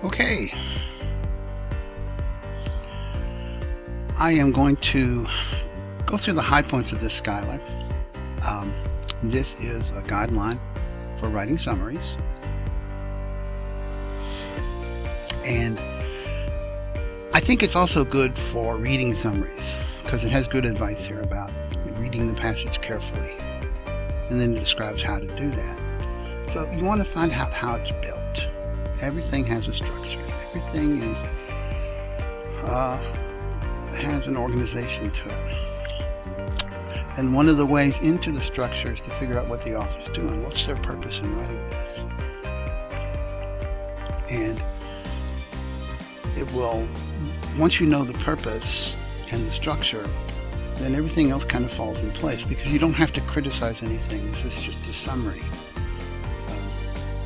Okay. I am going to go through the high points of this Skylar. This is a guideline for writing summaries. And I think it's also good for reading summaries because it has good advice here about reading the passage carefully. And then it describes how to do that. So you want to find out how it's built. Everything has a structure. Everything has an organization to it. And one of the ways into the structure is to figure out what the author's doing. What's their purpose in writing this? And it will, once you know the purpose and the structure, then everything else kind of falls in place because you don't have to criticize anything. This is just a summary.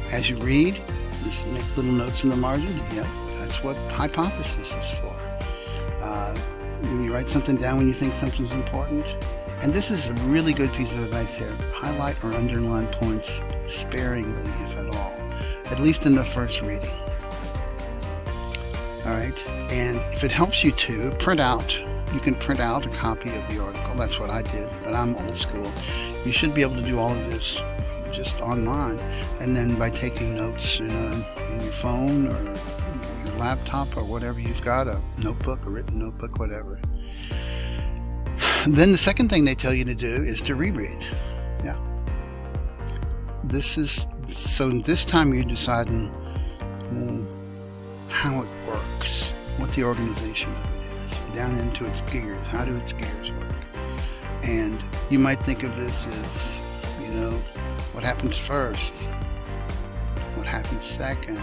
As you read, just make little notes in the margin. Yep, that's what hypothesis is for. When you write something down when you think something's important. And this is a really good piece of advice here. Highlight or underline points sparingly, if at all. At least in the first reading. Alright, and if it helps you to print out, you can print out a copy of the article. That's what I did, but I'm old school. You should be able to do all of this just online, and then by taking notes in your phone or your laptop or whatever you've got, a notebook, a written notebook, whatever. Then the second thing they tell you to do is to reread. Yeah. So this time you're deciding how it works, what the organization of it is, down into its gears. How do its gears work? And you might think of this as, what happens first? What happens second?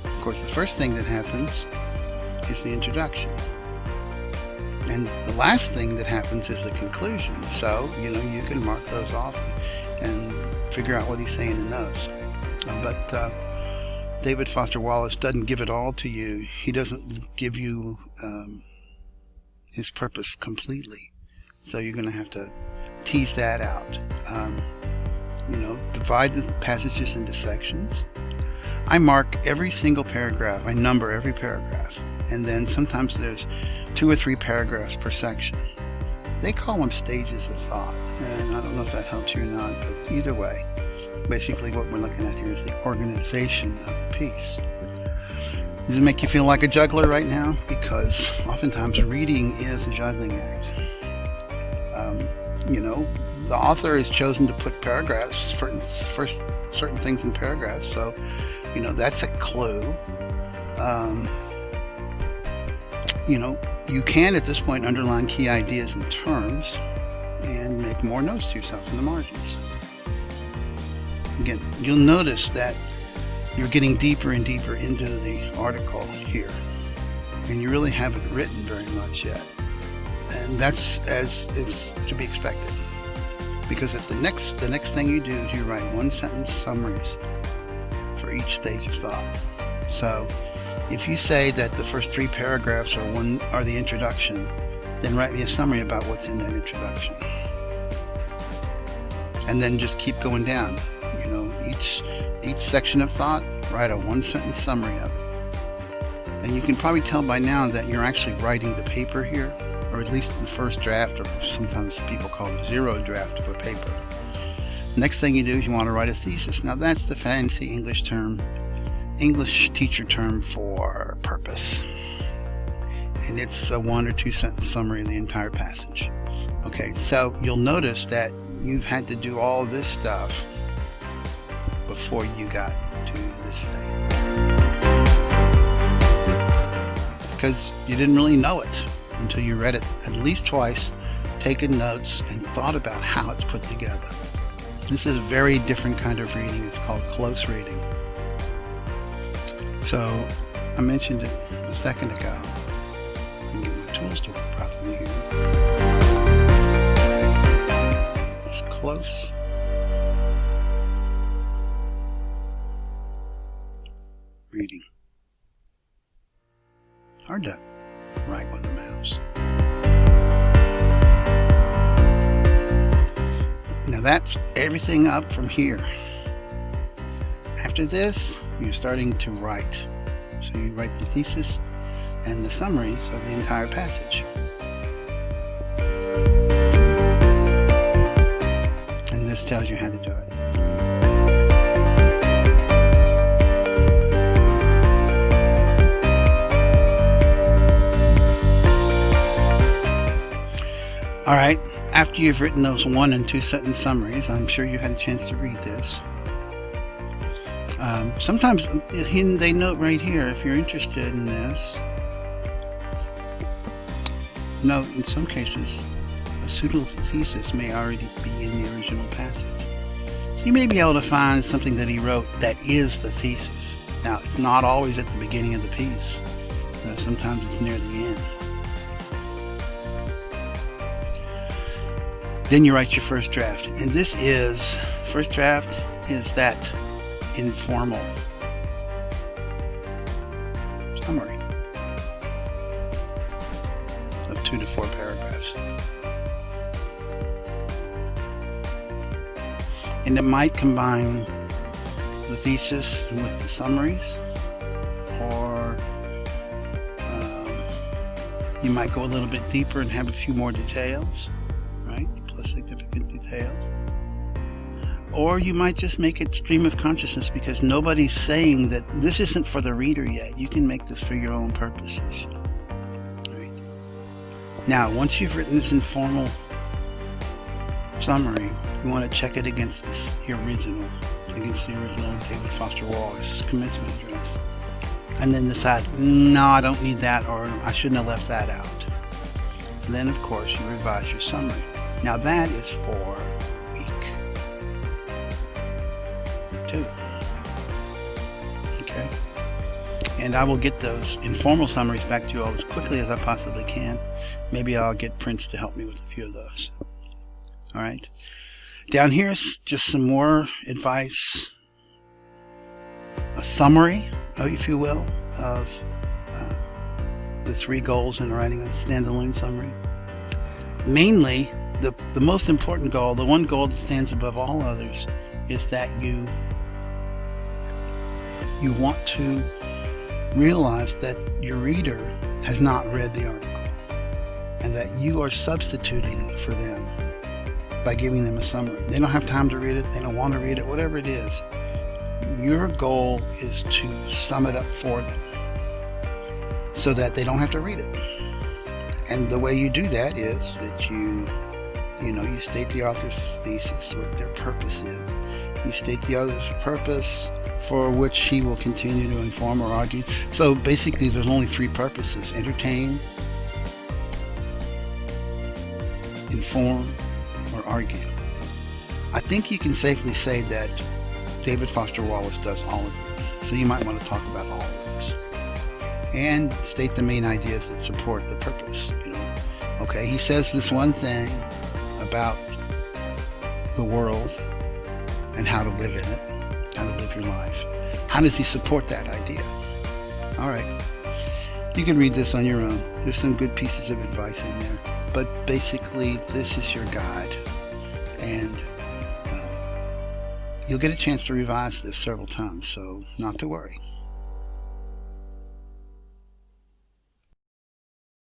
Of course, the first thing that happens is the introduction. And the last thing that happens is the conclusion. So, you can mark those off and figure out what he's saying in those. But David Foster Wallace doesn't give it all to you. He doesn't give you his purpose completely. So you're going to have to tease that out. Divide the passages into sections. I mark every single paragraph. I number every paragraph. And then sometimes there's 2 or 3 paragraphs per section. They call them stages of thought. And I don't know if that helps you or not, but either way, basically what we're looking at here is the organization of the piece. Does it make you feel like a juggler right now? Because oftentimes reading is a juggling act. The author has chosen to put paragraphs, first certain things in paragraphs, so, that's a clue. You can at this point underline key ideas and terms and make more notes to yourself in the margins. Again, you'll notice that you're getting deeper and deeper into the article here, and you really haven't written very much yet. And that's as it's to be expected, because the next thing you do is you write 1-sentence summaries for each stage of thought. So if you say that the first 3 paragraphs are the introduction, then write me a summary about what's in that introduction, and then just keep going down. Each section of thought, write a 1-sentence summary of it. And you can probably tell by now that you're actually writing the paper here, or at least the first draft, or sometimes people call it the 0 draft of a paper. Next thing you do is you want to write a thesis. Now that's the fancy English teacher term for purpose. And it's a 1 or 2 sentence summary of the entire passage. Okay, so you'll notice that you've had to do all this stuff before you got to this thing. It's because you didn't really know it until you read it at least twice, taken notes, and thought about how it's put together. This is a very different kind of reading. It's called close reading. So, I mentioned it a second ago. I can get my tools to work properly here. It's close reading. Hard to write with a mouse. Now that's everything up from here. After this, you're starting to write. So you write the thesis and the summaries of the entire passage. And this tells you how to do it. Alright, after you've written those 1 and 2 sentence summaries, I'm sure you had a chance to read this. Sometimes they note right here, if you're interested in this, note in some cases a pseudo thesis may already be in the original passage. So you may be able to find something that he wrote that is the thesis. Now, it's not always at the beginning of the piece. Sometimes it's near the end. Then you write your first draft. And this is, first draft is that informal summary of 2 to 4 paragraphs. And it might combine the thesis with the summaries, or you might go a little bit deeper and have a few more details, right? Plus significant details. Or you might just make it stream of consciousness, because nobody's saying that this isn't for the reader yet. You can make this for your own purposes. Right? Now, once you've written this informal summary, you want to check it against the original David Foster Wallace commencement address. And then decide, no, I don't need that, or I shouldn't have left that out. And then, of course, you revise your summary. Now, that is for week 2. Okay? And I will get those informal summaries back to you all as quickly as I possibly can. Maybe I'll get Prince to help me with a few of those. Alright? Down here is just some more advice, a summary, if you will, of the 3 goals in writing a standalone summary. Mainly, the most important goal, the one goal that stands above all others, is that you want to realize that your reader has not read the article, and that you are substituting for them by giving them a summary. They don't have time to read it, they don't want to read it, whatever it is. Your goal is to sum it up for them so that they don't have to read it. And the way you do that is that you state the author's thesis, what their purpose is. You state the author's purpose for which he will continue to inform or argue. So basically there's only 3 purposes: entertain, inform, or argue. I think you can safely say that David Foster Wallace does all of these. So you might want to talk about all of these and state the main ideas that support the purpose. Okay, he says this one thing about the world and how to live in it, how to live your life. How does he support that idea? Alright, you can read this on your own. There's some good pieces of advice in there, but basically this is your guide, and you'll get a chance to revise this several times, so not to worry.